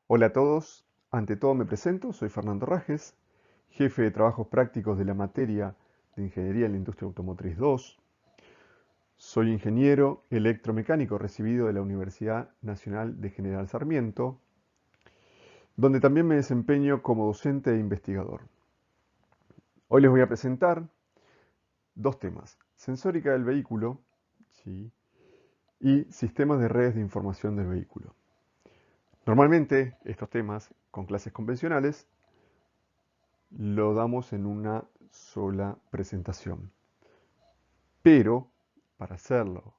Hola a todos, ante todo me presento, soy Fernando Rajes, jefe de trabajos prácticos de la materia de Ingeniería en la Industria Automotriz 2. Soy ingeniero electromecánico recibido de la Universidad Nacional de General Sarmiento, donde también me desempeño como docente e investigador. Hoy les voy a presentar dos temas, sensórica del vehículo, ¿sí?, y sistemas de redes de información del vehículo. Normalmente estos temas, con clases convencionales, lo damos en una sola presentación. Pero, para hacerlo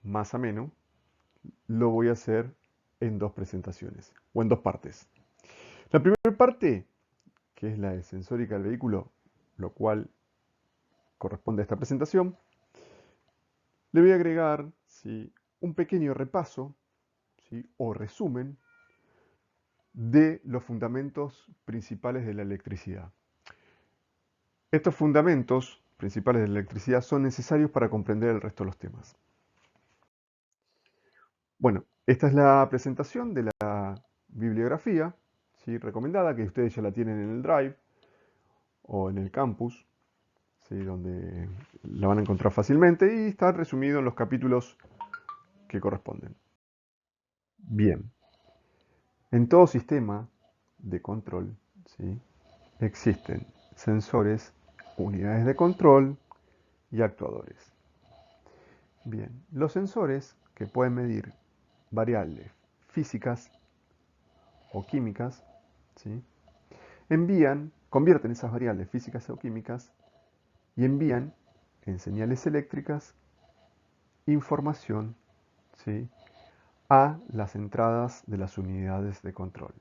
más ameno, lo voy a hacer en dos presentaciones, o en dos partes. La primera parte, que es la de sensórica del vehículo, lo cual corresponde a esta presentación, le voy a agregar, ¿sí?, un pequeño repaso, ¿sí?, o resumen de los fundamentos principales de la electricidad. Estos fundamentos principales de la electricidad son necesarios para comprender el resto de los temas. Bueno, esta es la presentación de la bibliografía, ¿sí?, recomendada, que ustedes ya la tienen en el Drive o en el campus, ¿sí?, donde la van a encontrar fácilmente y está resumido en los capítulos que corresponden. Bien, en todo sistema de control, ¿sí?, existen sensores, unidades de control y actuadores. Bien, los sensores, que pueden medir variables físicas o químicas, ¿sí?, convierten esas variables físicas o químicas y envían en señales eléctricas información, ¿sí?, a las entradas de las unidades de control.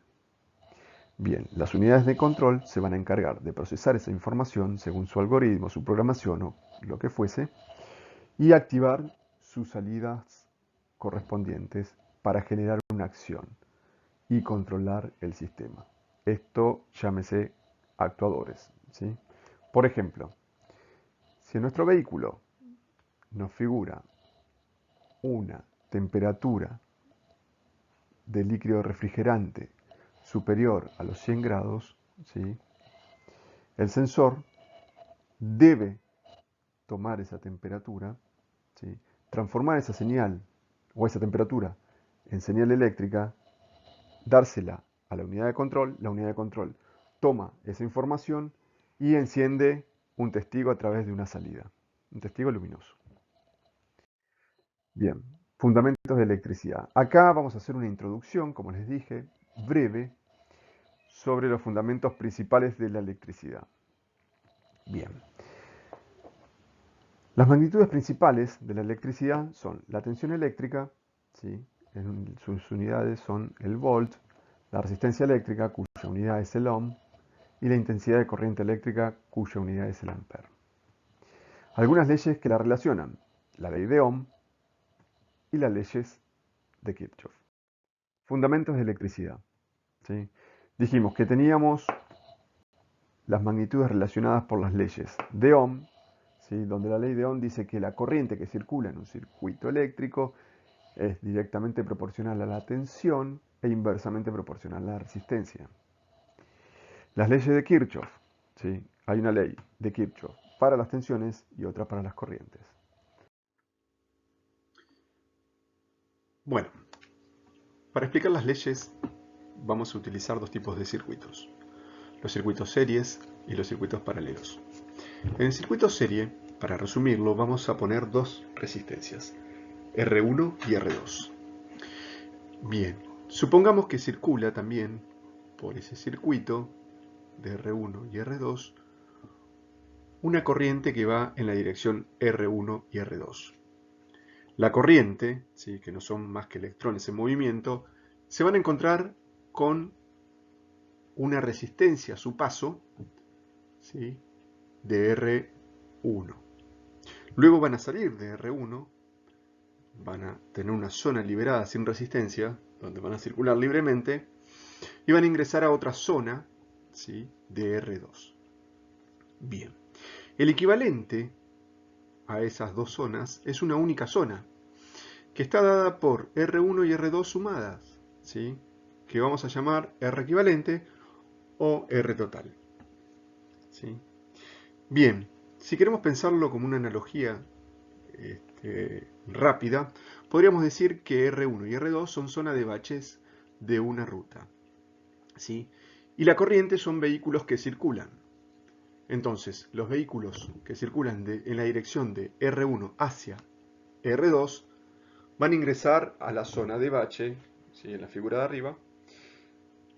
Bien, las unidades de control se van a encargar de procesar esa información según su algoritmo, su programación o lo que fuese, y activar sus salidas correspondientes para generar una acción y controlar el sistema. Esto llámese actuadores, ¿sí? Por ejemplo, si en nuestro vehículo nos figura una temperatura de líquido refrigerante superior a los 100 grados, ¿sí?, el sensor debe tomar esa temperatura, ¿sí?, transformar esa señal o esa temperatura en señal eléctrica, dársela a la unidad de control toma esa información y enciende un testigo a través de una salida, un testigo luminoso. Bien, fundamentos de electricidad. Acá vamos a hacer una introducción, como les dije, breve, sobre los fundamentos principales de la electricidad. Bien. Las magnitudes principales de la electricidad son la tensión eléctrica, ¿sí?, en sus unidades son el volt, la resistencia eléctrica, cuya unidad es el ohm, y la intensidad de corriente eléctrica, cuya unidad es el ampere. Algunas leyes que la relacionan: la ley de Ohm y las leyes de Kirchhoff. Fundamentos de electricidad, ¿sí? Dijimos que teníamos las magnitudes relacionadas por las leyes de Ohm, ¿sí?, donde la ley de Ohm dice que la corriente que circula en un circuito eléctrico es directamente proporcional a la tensión e inversamente proporcional a la resistencia. Las leyes de Kirchhoff, ¿sí?, hay una ley de Kirchhoff para las tensiones y otra para las corrientes. Bueno, para explicar las leyes vamos a utilizar dos tipos de circuitos: los circuitos series y los circuitos paralelos. En el circuito serie, para resumirlo, vamos a poner dos resistencias, R1 y R2. Bien, supongamos que circula también por ese circuito de R1 y R2 una corriente que va en la dirección R1 y R2. La corriente, ¿sí?, que no son más que electrones en movimiento, se van a encontrar con una resistencia a su paso, ¿sí?, de R1. Luego van a salir de R1, van a tener una zona liberada sin resistencia, donde van a circular libremente, y van a ingresar a otra zona, ¿sí?, de R2. Bien, el equivalente a esas dos zonas es una única zona, que está dada por R1 y R2 sumadas, ¿sí? que vamos a llamar R equivalente o R total. ¿Sí? Bien, si queremos pensarlo como una analogía rápida, podríamos decir que R1 y R2 son zonas de baches de una ruta. ¿Sí? Y la corriente son vehículos que circulan. Entonces, los vehículos que circulan en la dirección de R1 hacia R2 van a ingresar a la zona de bache, ¿sí? En la figura de arriba,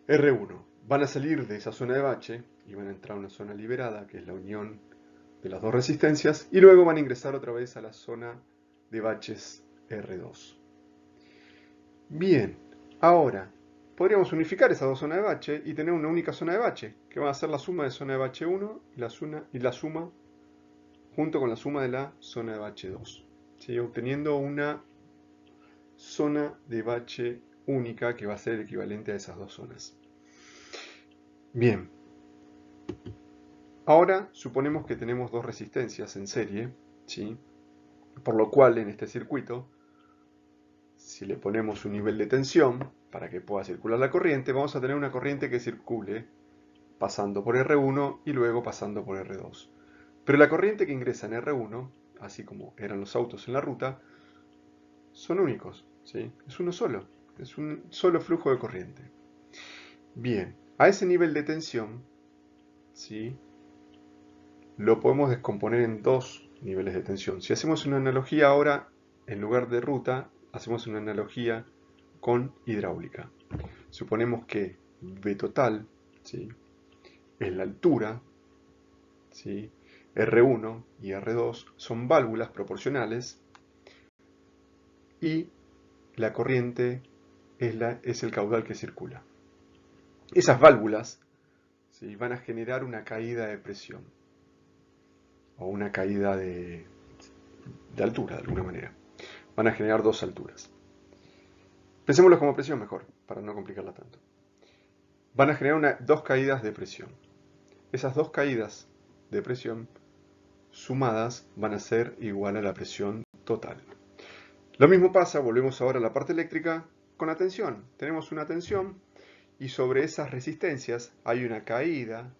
R1. Van a salir de esa zona de bache y van a entrar a una zona liberada, que es la unión de las dos resistencias, y luego van a ingresar otra vez a la zona de baches R2. Bien, ahora podríamos unificar esas dos zonas de bache y tener una única zona de bache, que va a ser la suma de zona de bache 1 y la suma junto con la suma de la zona de bache 2, ¿sí? Obteniendo una zona de bache única que va a ser el equivalente a esas dos zonas. Bien, ahora suponemos que tenemos dos resistencias en serie, ¿sí? Por lo cual en este circuito, si le ponemos un nivel de tensión para que pueda circular la corriente, vamos a tener una corriente que circule pasando por R1 y luego pasando por R2. Pero la corriente que ingresa en R1, así como eran los autos en la ruta, son únicos, ¿sí? Es uno solo, es un solo flujo de corriente. Bien, a ese nivel de tensión, ¿sí? Lo podemos descomponer en dos niveles de tensión. Si hacemos una analogía ahora, en lugar de ruta, hacemos una analogía con hidráulica. Suponemos que V total, ¿sí? Es la altura, ¿sí? R1 y R2 son válvulas proporcionales y la corriente es el caudal que circula. Esas válvulas, ¿sí? Van a generar una caída de presión o una caída de altura de alguna manera. Van a generar dos alturas. Pensémoslo como presión mejor, para no complicarla tanto. Van a generar dos caídas de presión. Esas dos caídas de presión sumadas van a ser igual a la presión total. Lo mismo pasa, volvemos ahora a la parte eléctrica, con la tensión. Tenemos una tensión y sobre esas resistencias hay una caída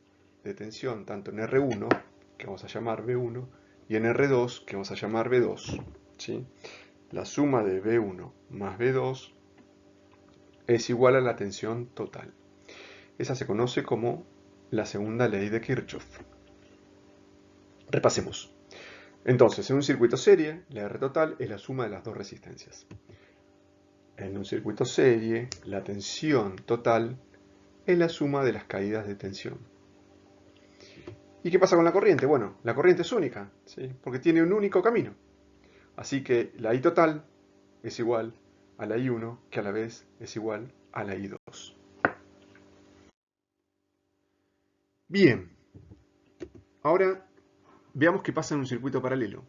de tensión tanto en R1, que vamos a llamar V1, y en R2, que vamos a llamar V2. ¿Sí? La suma de V1 más V2 es igual a la tensión total. Esa se conoce como la segunda ley de Kirchhoff. Repasemos. Entonces, en un circuito serie, la R total es la suma de las dos resistencias. En un circuito serie, la tensión total es la suma de las caídas de tensión. ¿Y qué pasa con la corriente? Bueno, la corriente es única, ¿sí? Porque tiene un único camino. Así que la I total es igual a la I1, que a la vez es igual a la I2. Bien, ahora veamos qué pasa en un circuito paralelo.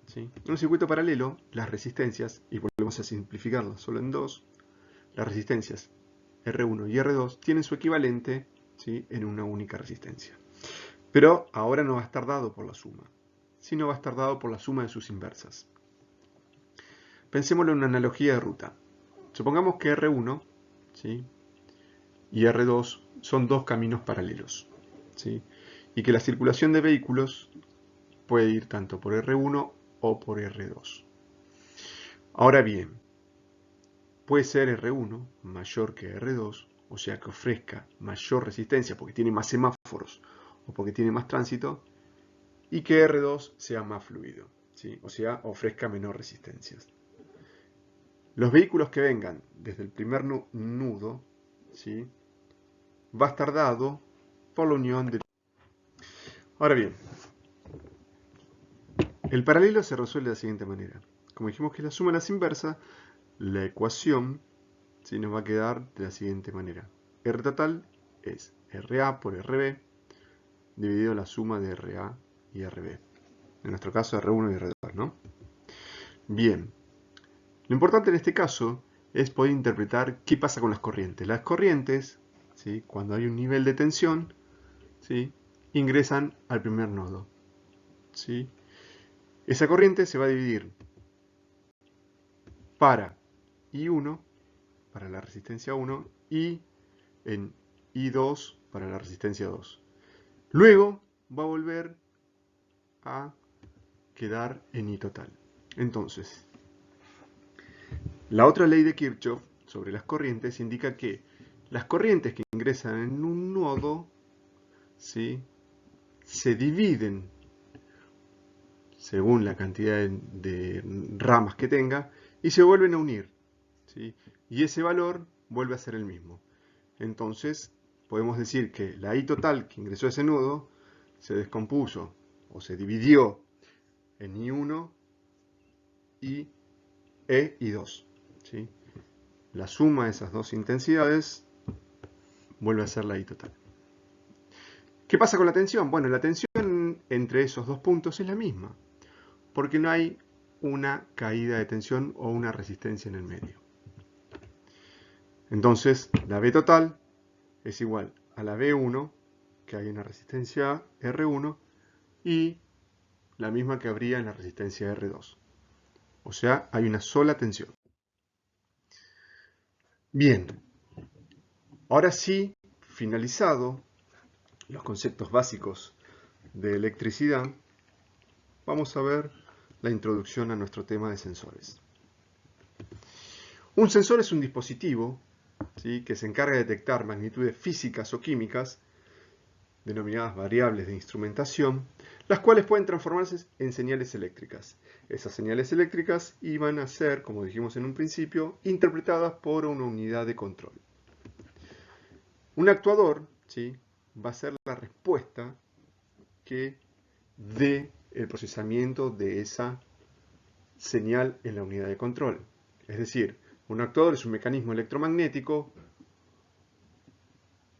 ¿Sí? En un circuito paralelo, las resistencias, y volvemos a simplificarlo solo en dos, las resistencias R1 y R2 tienen su equivalente, ¿sí? En una única resistencia. Pero ahora no va a estar dado por la suma, sino va a estar dado por la suma de sus inversas. Pensémoslo en una analogía de ruta. Supongamos que R1, ¿sí? y R2 son dos caminos paralelos, ¿sí? Y que la circulación de vehículos puede ir tanto por R1 o por R2. Ahora bien, puede ser R1 mayor que R2, o sea que ofrezca mayor resistencia porque tiene más semáforos o porque tiene más tránsito, y que R2 sea más fluido, ¿sí? O sea, ofrezca menor resistencias. Los vehículos que vengan desde el primer nudo, ¿sí? Va a estar dado por la unión de... Ahora bien, el paralelo se resuelve de la siguiente manera. Como dijimos que es la suma de las inversas, la ecuación, ¿sí? Nos va a quedar de la siguiente manera. R total es RA por RB dividido la suma de RA y RB. En nuestro caso R1 y R2, ¿no? Bien. Lo importante en este caso es poder interpretar qué pasa con las corrientes. Las corrientes, ¿sí? Cuando hay un nivel de tensión, ¿sí? Ingresan al primer nodo, ¿sí? Esa corriente se va a dividir para I1 para la resistencia 1 y en I2 para la resistencia 2. Luego va a volver a quedar en I total. Entonces, la otra ley de Kirchhoff sobre las corrientes indica que las corrientes que ingresan en un nodo, ¿sí?, se dividen según la cantidad de ramas que tenga y se vuelven a unir, ¿sí? Y ese valor vuelve a ser el mismo. Entonces, podemos decir que la I total que ingresó a ese nodo se descompuso o se dividió en I1 y E y 2. ¿Sí? La suma de esas dos intensidades vuelve a ser la I total. ¿Qué pasa con la tensión? Bueno, la tensión entre esos dos puntos es la misma, porque no hay una caída de tensión o una resistencia en el medio. Entonces, la V total es igual a la V1, que hay en la resistencia R1, y la misma que habría en la resistencia R2. O sea, hay una sola tensión. Bien, ahora sí, finalizado los conceptos básicos de electricidad, vamos a ver la introducción a nuestro tema de sensores. Un sensor es un dispositivo, ¿sí?, que se encarga de detectar magnitudes físicas o químicas, denominadas variables de instrumentación, las cuales pueden transformarse en señales eléctricas. Esas señales eléctricas iban a ser, como dijimos en un principio, interpretadas por una unidad de control. Un actuador, ¿sí?, va a ser la respuesta que dé el procesamiento de esa señal en la unidad de control. Es decir, un actuador es un mecanismo electromagnético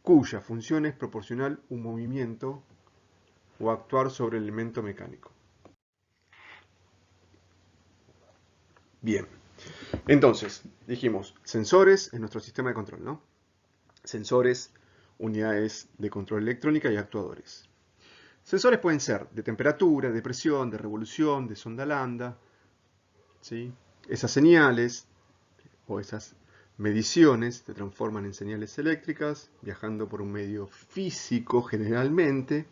cuya función es proporcionar un movimiento o actuar sobre el elemento mecánico. Bien, entonces, dijimos, sensores en nuestro sistema de control, ¿no? Sensores, unidades de control electrónica y actuadores. Sensores pueden ser de temperatura, de presión, de revolución, de sonda lambda, ¿sí? Esas señales o esas mediciones se transforman en señales eléctricas, viajando por un medio físico generalmente,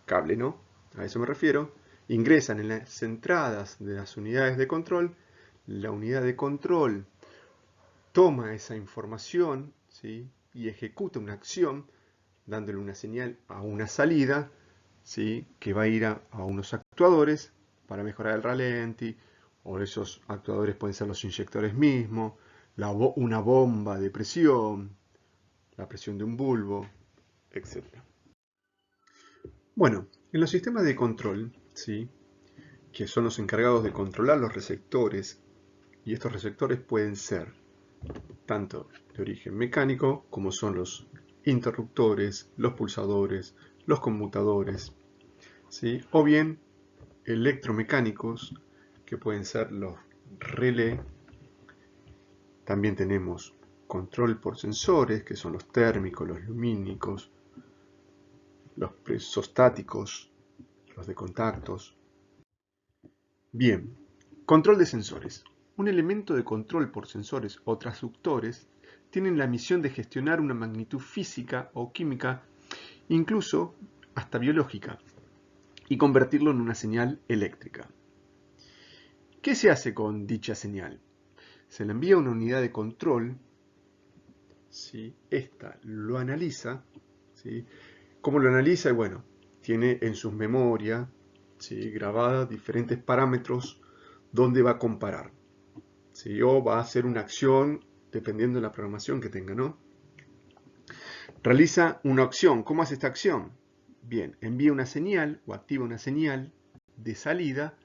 cable, ¿no? A eso me refiero. Ingresan en las entradas de las unidades de control. La unidad de control toma esa información, ¿sí?, y ejecuta una acción dándole una señal a una salida, ¿sí?, que va a ir a unos actuadores para mejorar el ralenti, o esos actuadores pueden ser los inyectores mismos, una bomba de presión, la presión de un bulbo, etc. Bueno, en los sistemas de control, ¿sí?, que son los encargados de controlar los receptores, y estos receptores pueden ser tanto de origen mecánico, como son los interruptores, los pulsadores, los conmutadores, ¿sí?, o bien electromecánicos, que pueden ser los relé. También tenemos control por sensores, que son los térmicos, los lumínicos, los presostáticos, los de contactos. Bien, control de sensores. Un elemento de control por sensores o transductores tienen la misión de gestionar una magnitud física o química, incluso hasta biológica, y convertirlo en una señal eléctrica. ¿Qué se hace con dicha señal? Se le envía a una unidad de control, ¿sí? Esta lo analiza, ¿sí? ¿Cómo lo analiza? Bueno, tiene en sus memorias, ¿sí?, grabadas diferentes parámetros donde va a comparar, ¿sí?, o va a hacer una acción dependiendo de la programación que tenga, ¿no? Realiza una acción. ¿Cómo hace esta acción? Bien, envía una señal o activa una señal de salida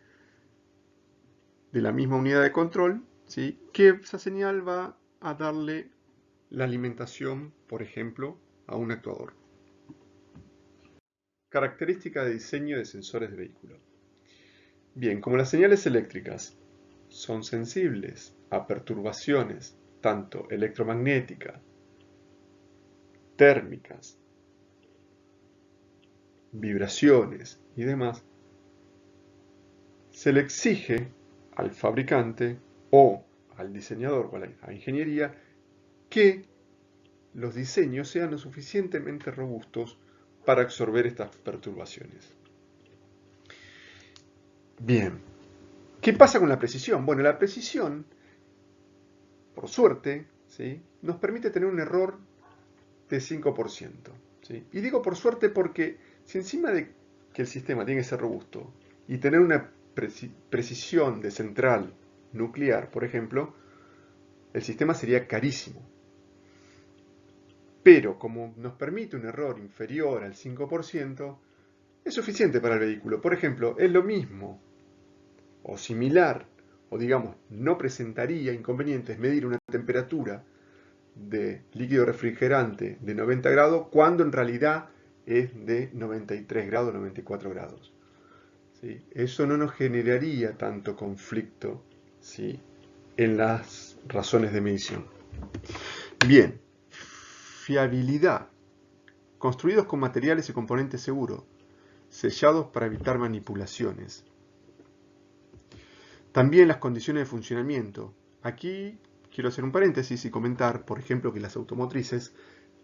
de la misma unidad de control, ¿sí?, que esa señal va a darle la alimentación, por ejemplo, a un actuador. Característica de diseño de sensores de vehículo. Bien, como las señales eléctricas son sensibles a perturbaciones tanto electromagnéticas, térmicas, vibraciones y demás, se le exige al fabricante o al diseñador o a la ingeniería que los diseños sean lo suficientemente robustos para absorber estas perturbaciones. Bien, ¿qué pasa con la precisión? Bueno, la precisión, por suerte, ¿sí?, nos permite tener un error de 5%. ¿Sí? Y digo por suerte porque si encima de que el sistema tiene que ser robusto y tener una precisión de central nuclear, por ejemplo, el sistema sería carísimo. Pero como nos permite un error inferior al 5%, es suficiente para el vehículo. Por ejemplo, es lo mismo o similar, o digamos, no presentaría inconvenientes medir una temperatura de líquido refrigerante de 90 grados cuando en realidad es de 93 grados, 94 grados. ¿Sí? Eso no nos generaría tanto conflicto, ¿sí?, en las razones de medición. Bien, fiabilidad. Construidos con materiales y componentes seguros, sellados para evitar manipulaciones. También las condiciones de funcionamiento. Aquí quiero hacer un paréntesis y comentar, por ejemplo, que las automotrices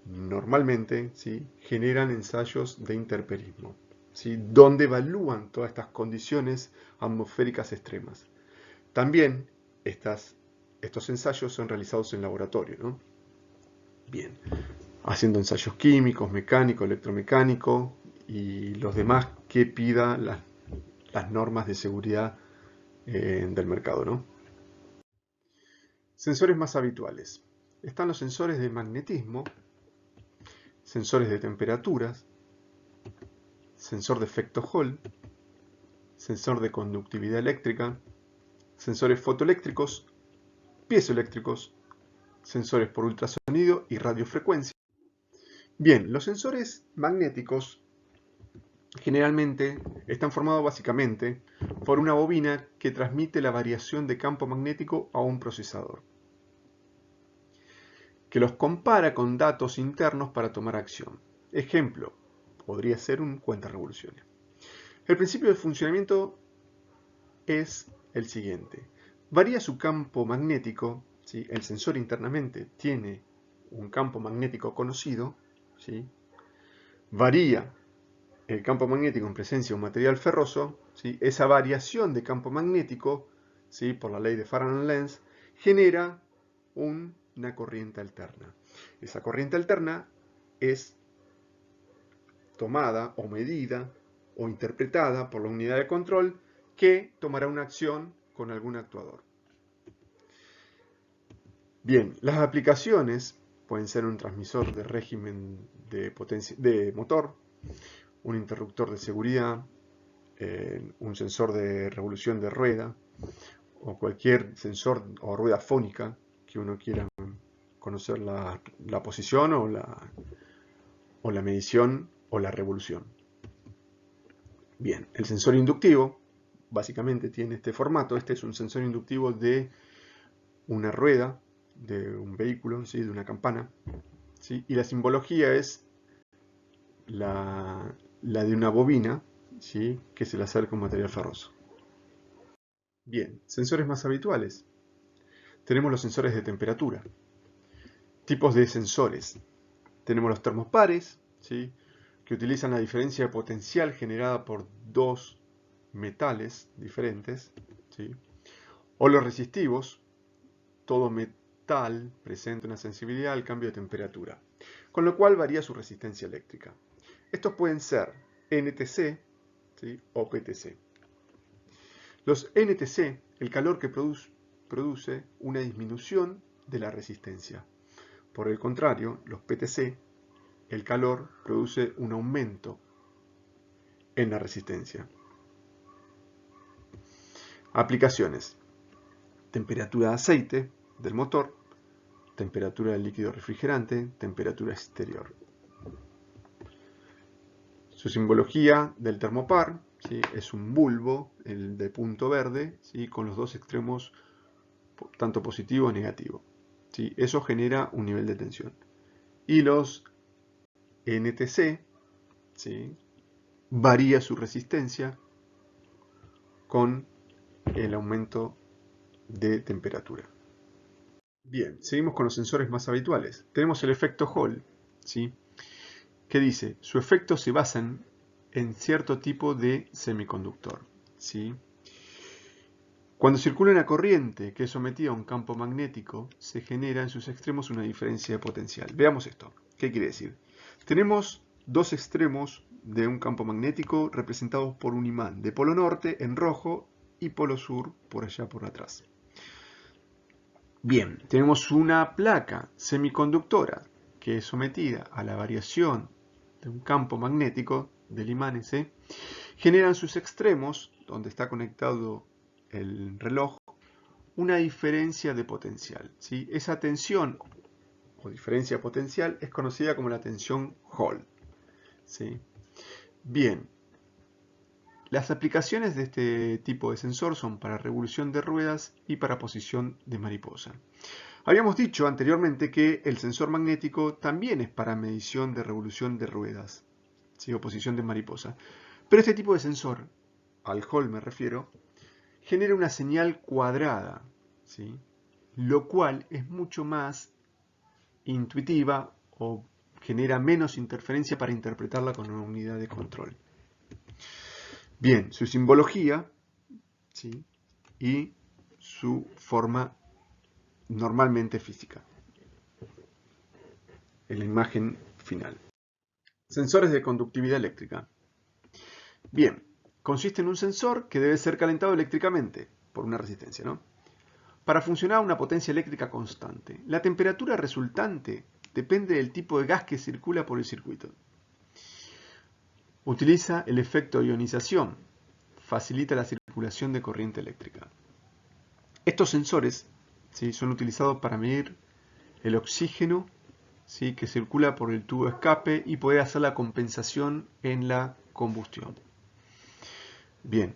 normalmente, ¿sí?, generan ensayos de intemperismo, ¿sí?, donde evalúan todas estas condiciones atmosféricas extremas. También estos ensayos son realizados en laboratorio, ¿no? Bien, haciendo ensayos químicos, mecánicos, electromecánicos y los demás que pida las normas de seguridad del mercado, ¿no? Sensores más habituales. Están los sensores de magnetismo, sensores de temperaturas, sensor de efecto Hall, sensor de conductividad eléctrica, sensores fotoeléctricos, piezoeléctricos, sensores por ultrasonido y radiofrecuencia. Bien, los sensores magnéticos generalmente están formados básicamente por una bobina que transmite la variación de campo magnético a un procesador, que los compara con datos internos para tomar acción. Ejemplo, podría ser un cuentarevoluciones. El principio de funcionamiento es el siguiente. Varía su campo magnético, ¿sí?, el sensor internamente tiene un campo magnético conocido, ¿sí?, varía el campo magnético en presencia de un material ferroso, ¿sí?, esa variación de campo magnético, ¿sí?, por la ley de Faraday-Lenz, genera una corriente alterna. Esa corriente alterna es tomada o medida o interpretada por la unidad de control que tomará una acción con algún actuador. Bien, las aplicaciones pueden ser un transmisor de régimen de motor, un interruptor de seguridad, un sensor de revolución de rueda o cualquier sensor o rueda fónica que uno quiera conocer la posición o la medición o la revolución. Bien, el sensor inductivo básicamente tiene este formato. Este es un sensor inductivo de una rueda, de un vehículo, ¿sí?, de una campana, ¿sí?, y la simbología es la de una bobina, ¿sí?, que se le acerca un material ferroso. Bien, sensores más habituales. Tenemos los sensores de temperatura. Tipos de sensores. Tenemos los termopares, ¿sí?, que utilizan la diferencia de potencial generada por dos metales diferentes, ¿sí?, o los resistivos. Todo metal presenta una sensibilidad al cambio de temperatura, con lo cual varía su resistencia eléctrica. Estos pueden ser NTC, ¿sí?, o PTC. Los NTC, el calor que produce una disminución de la resistencia. Por el contrario, los PTC, el calor produce un aumento en la resistencia. Aplicaciones. Temperatura de aceite del motor, temperatura del líquido refrigerante, temperatura exterior. Su simbología del termopar, ¿sí?, es un bulbo, el de punto verde, ¿sí?, con los dos extremos tanto positivo y negativo, ¿sí? Eso genera un nivel de tensión. Y los NTC, ¿sí?, varía su resistencia con el aumento de temperatura. Bien, seguimos con los sensores más habituales. Tenemos el efecto Hall, ¿sí? Que dice, su efecto se basa en cierto tipo de semiconductor, ¿sí? Cuando circula una corriente que es sometida a un campo magnético, se genera en sus extremos una diferencia de potencial. Veamos esto. ¿Qué quiere decir? Tenemos dos extremos de un campo magnético representados por un imán de polo norte en rojo y polo sur por allá por atrás. Bien, tenemos una placa semiconductora que es sometida a la variación de un campo magnético del imán ese, generan sus extremos, donde está conectado el reloj, una diferencia de potencial, ¿sí? Esa tensión o diferencia potencial es conocida como la tensión Hall, ¿sí? Bien, las aplicaciones de este tipo de sensor son para revolución de ruedas y para posición de mariposa. Habíamos dicho anteriormente que el sensor magnético también es para medición de revolución de ruedas, ¿sí? O posición de mariposa. Pero este tipo de sensor, al Hall me refiero, genera una señal cuadrada, ¿sí? Lo cual es mucho más intuitiva o genera menos interferencia para interpretarla con una unidad de control. Bien, su simbología, ¿sí? Y su forma normalmente física en la imagen final. Sensores de conductividad eléctrica. Bien, consiste en un sensor que debe ser calentado eléctricamente por una resistencia, ¿no? Para funcionar a una potencia eléctrica constante. La temperatura resultante depende del tipo de gas que circula por el circuito. Utiliza el efecto ionización. Facilita la circulación de corriente eléctrica. Estos sensores, ¿sí?, son utilizados para medir el oxígeno, ¿sí?, que circula por el tubo de escape y poder hacer la compensación en la combustión. Bien,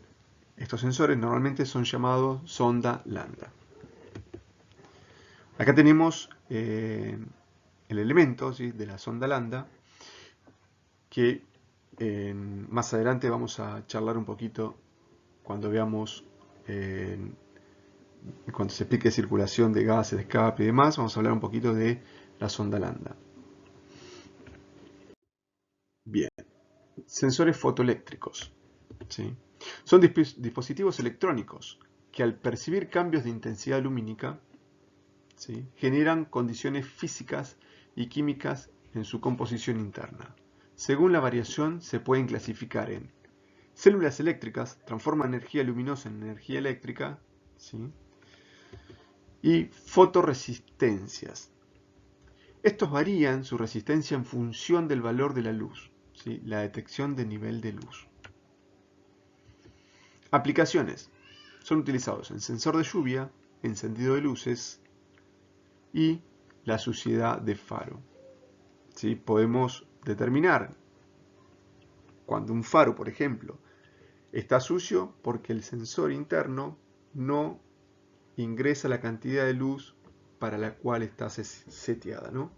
estos sensores normalmente son llamados sonda lambda. Acá tenemos el elemento, ¿sí?, de la sonda lambda que más adelante vamos a charlar un poquito cuando veamos, cuando se explique circulación de gases, de escape y demás, vamos a hablar un poquito de la sonda lambda. Bien, sensores fotoeléctricos, ¿sí? Son dispositivos electrónicos que al percibir cambios de intensidad lumínica, ¿sí?, generan condiciones físicas y químicas en su composición interna. Según la variación se pueden clasificar en células eléctricas, transforman energía luminosa en energía eléctrica, ¿sí?, y fotoresistencias. Estos varían su resistencia en función del valor de la luz, ¿sí?, la detección de nivel de luz. Aplicaciones. Son utilizados en sensor de lluvia, encendido de luces y la suciedad de faro. ¿Sí? Podemos determinar cuando un faro, por ejemplo, está sucio porque el sensor interno no ingresa la cantidad de luz para la cual está seteada, ¿no?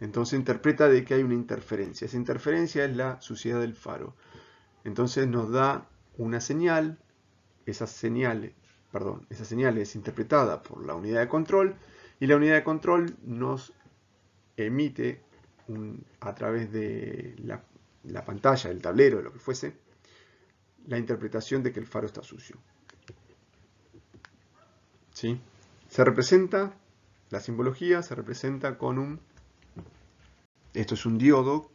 Entonces interpreta de que hay una interferencia. Esa interferencia es la suciedad del faro. Entonces nos da una señal. Esa señal es interpretada por la unidad de control y la unidad de control nos emite a través de la pantalla, el tablero, lo que fuese, la interpretación de que el faro está sucio. ¿Sí? Se representa, la simbología se representa con esto es un diodo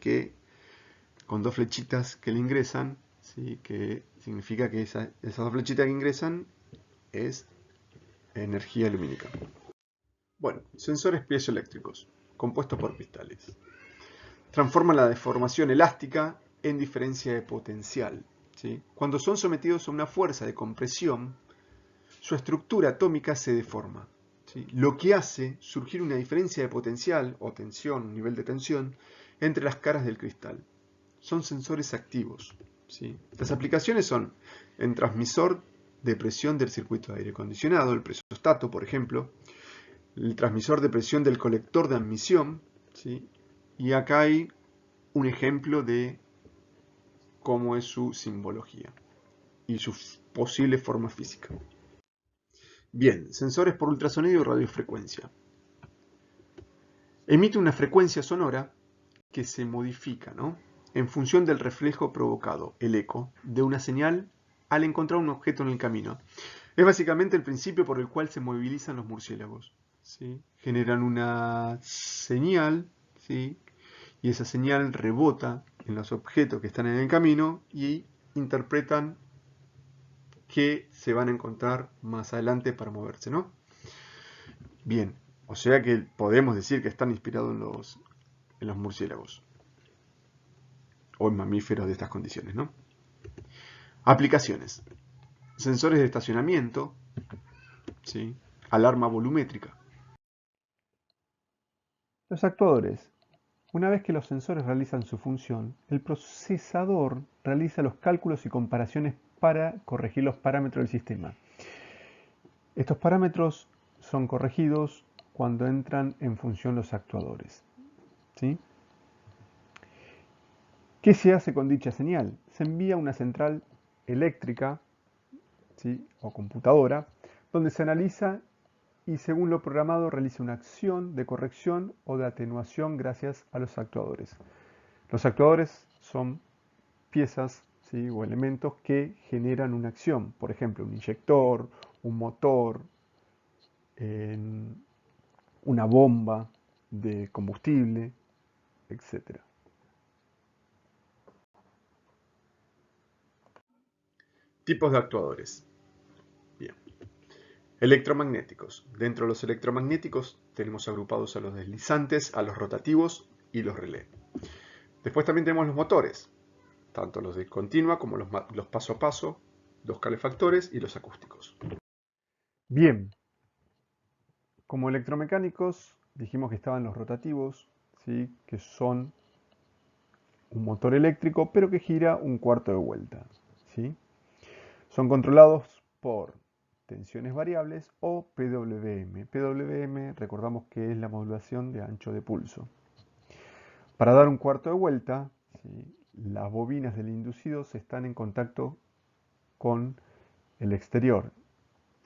con dos flechitas que le ingresan, ¿sí?, que significa que esas dos flechitas que ingresan es energía lumínica. Bueno, sensores piezoeléctricos, compuestos por cristales. Transforman la deformación elástica en diferencia de potencial, ¿sí? Cuando son sometidos a una fuerza de compresión, su estructura atómica se deforma, ¿sí?, lo que hace surgir una diferencia de potencial o tensión, un nivel de tensión, entre las caras del cristal. Son sensores activos, ¿sí? Las aplicaciones son en transmisor de presión del circuito de aire acondicionado, el presostato, por ejemplo, el transmisor de presión del colector de admisión, ¿sí?, y acá hay un ejemplo de cómo es su simbología y su posible forma física. Bien, sensores por ultrasonido y radiofrecuencia. Emite una frecuencia sonora que se modifica, ¿no?, en función del reflejo provocado, el eco, de una señal al encontrar un objeto en el camino. Es básicamente el principio por el cual se movilizan los murciélagos, ¿sí? Generan una señal, ¿sí?, y esa señal rebota en los objetos que están en el camino y interpretan que se van a encontrar más adelante para moverse, ¿no? Bien, o sea que podemos decir que están inspirados en los murciélagos o en mamíferos de estas condiciones, ¿no? Aplicaciones. Sensores de estacionamiento, ¿sí? Alarma volumétrica. Los actuadores. Una vez que los sensores realizan su función, el procesador realiza los cálculos y comparaciones para corregir los parámetros del sistema. Estos parámetros son corregidos cuando entran en función los actuadores, ¿sí? ¿Qué se hace con dicha señal? Se envía a una central eléctrica, ¿sí?, o computadora, donde se analiza y según lo programado realiza una acción de corrección o de atenuación gracias a los actuadores. Los actuadores son piezas, ¿sí?, o elementos que generan una acción, por ejemplo, un inyector, un motor, una bomba de combustible, etc. Tipos de actuadores. Bien. Electromagnéticos. Dentro de los electromagnéticos tenemos agrupados a los deslizantes, a los rotativos y los relés. Después también tenemos los motores, tanto los de continua como los paso a paso, los calefactores y los acústicos. Bien, como electromecánicos dijimos que estaban los rotativos, ¿sí?, que son un motor eléctrico pero que gira un cuarto de vuelta, ¿sí? Son controlados por tensiones variables o PWM. PWM recordamos que es la modulación de ancho de pulso. Para dar un cuarto de vuelta, ¿sí?, las bobinas del inducido están en contacto con el exterior.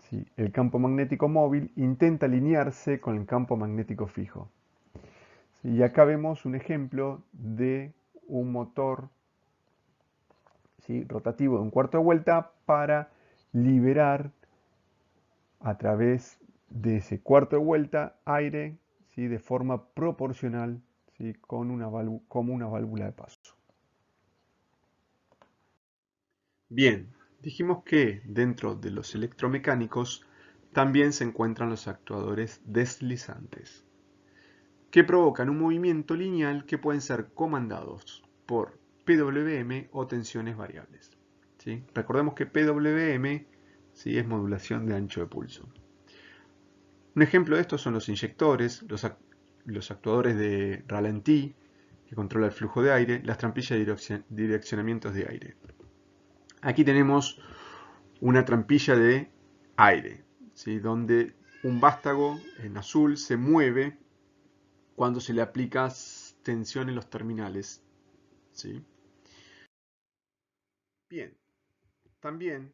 ¿Sí? El campo magnético móvil intenta alinearse con el campo magnético fijo. ¿Sí? Y acá vemos un ejemplo de un motor, ¿sí?, rotativo de un cuarto de vuelta para liberar a través de ese cuarto de vuelta aire, ¿sí?, de forma proporcional, ¿sí?, como una válvula de paso. Bien, dijimos que dentro de los electromecánicos también se encuentran los actuadores deslizantes, que provocan un movimiento lineal que pueden ser comandados por PWM o tensiones variables, ¿sí? Recordemos que PWM, ¿sí?, es modulación de ancho de pulso. Un ejemplo de esto son los inyectores, los actuadores de ralentí, que controla el flujo de aire, las trampillas de direccionamientos de aire. Aquí tenemos una trampilla de aire, ¿sí?, donde un vástago en azul se mueve cuando se le aplica tensión en los terminales, ¿sí? Bien, también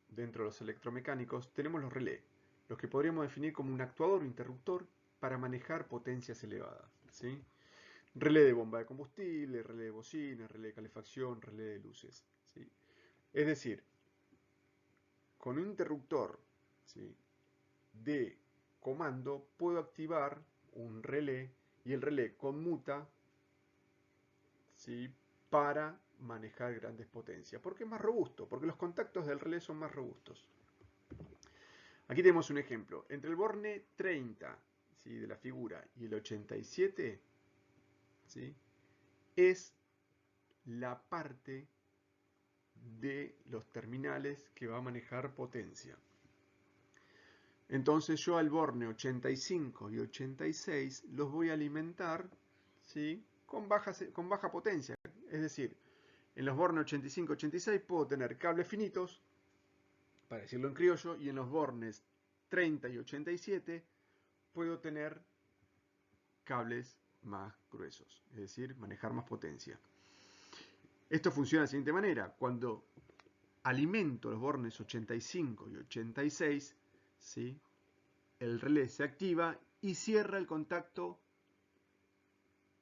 dentro de los electromecánicos tenemos los relés, los que podríamos definir como un actuador o interruptor para manejar potencias elevadas, ¿sí? Relé de bomba de combustible, relé de bocina, relé de calefacción, relé de luces, ¿sí? Es decir, con un interruptor, ¿sí?, de comando puedo activar un relé y el relé conmuta, ¿sí?, para manejar grandes potencias. ¿Por qué es más robusto? Porque los contactos del relé son más robustos. Aquí tenemos un ejemplo. Entre el borne 30, ¿sí?, de la figura y el 87, ¿sí?, es la parte de los terminales que va a manejar potencia. Entonces yo al borne 85 y 86 los voy a alimentar, ¿sí?, con baja potencia. Es decir, en los bornes 85 y 86 puedo tener cables finitos, para decirlo en criollo, y en los bornes 30 y 87 puedo tener cables más gruesos, es decir, manejar más potencia. Esto funciona de la siguiente manera. Cuando alimento los bornes 85 y 86, ¿sí?, el relé se activa y cierra el contacto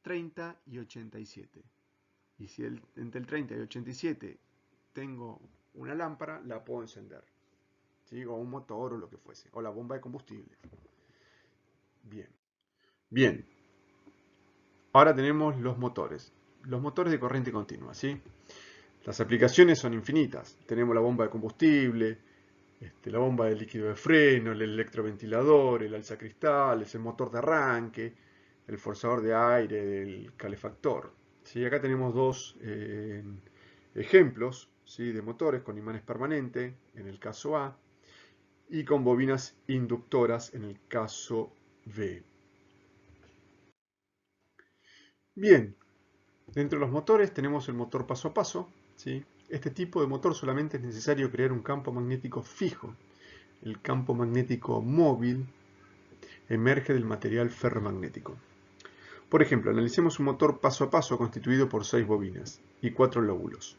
30 y 87. Y si entre el 30 y 87 tengo una lámpara, la puedo encender, ¿sí? O un motor o lo que fuese, o la bomba de combustible. Bien. Ahora tenemos los motores de corriente continua, ¿sí? Las aplicaciones son infinitas. Tenemos la bomba de combustible, la bomba de líquido de freno, el electroventilador, el alzacristales, el motor de arranque, el forzador de aire, el calefactor. ¿Sí? Acá tenemos dos ejemplos, ¿sí? De motores con imanes permanentes, en el caso A, y con bobinas inductoras, en el caso B. Bien, dentro de los motores tenemos el motor paso a paso, ¿sí? Este tipo de motor solamente es necesario crear un campo magnético fijo. El campo magnético móvil emerge del material ferromagnético. Por ejemplo, analicemos un motor paso a paso constituido por 6 bobinas y 4 lóbulos.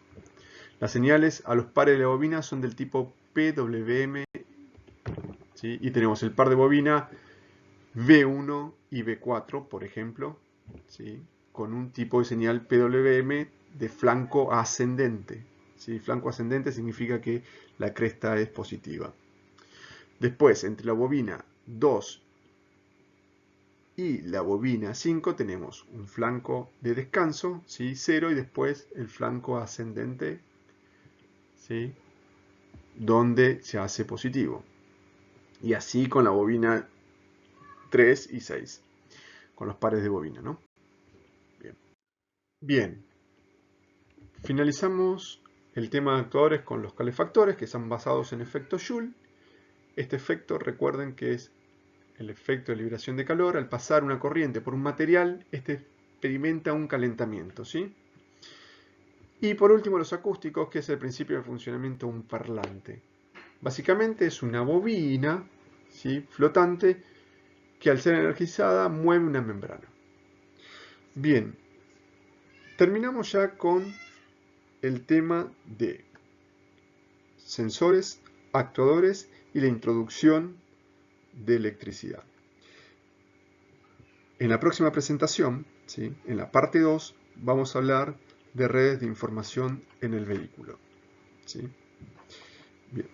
Las señales a los pares de la bobina son del tipo PWM, ¿sí? Y tenemos el par de bobina V1 y V4, por ejemplo, ¿sí? Con un tipo de señal PWM de flanco ascendente. ¿Sí? Flanco ascendente significa que la cresta es positiva. Después, entre la bobina 2 y la bobina 5 tenemos un flanco de descanso, ¿sí? 0, y después el flanco ascendente, ¿sí? Donde se hace positivo. Y así con la bobina 3 y 6, con los pares de bobina, ¿no? Bien. Finalizamos el tema de actuadores con los calefactores, que son basados en efecto Joule. Este efecto, recuerden que es el efecto de liberación de calor. Al pasar una corriente por un material, este experimenta un calentamiento, ¿sí? Y por último, los acústicos, que es el principio de funcionamiento de un parlante. Básicamente es una bobina, ¿sí? Flotante, que al ser energizada mueve una membrana. Bien, terminamos ya con el tema de sensores, actuadores y la introducción de electricidad. En la próxima presentación, ¿sí? En la parte 2, vamos a hablar de redes de información en el vehículo, ¿sí? Bien.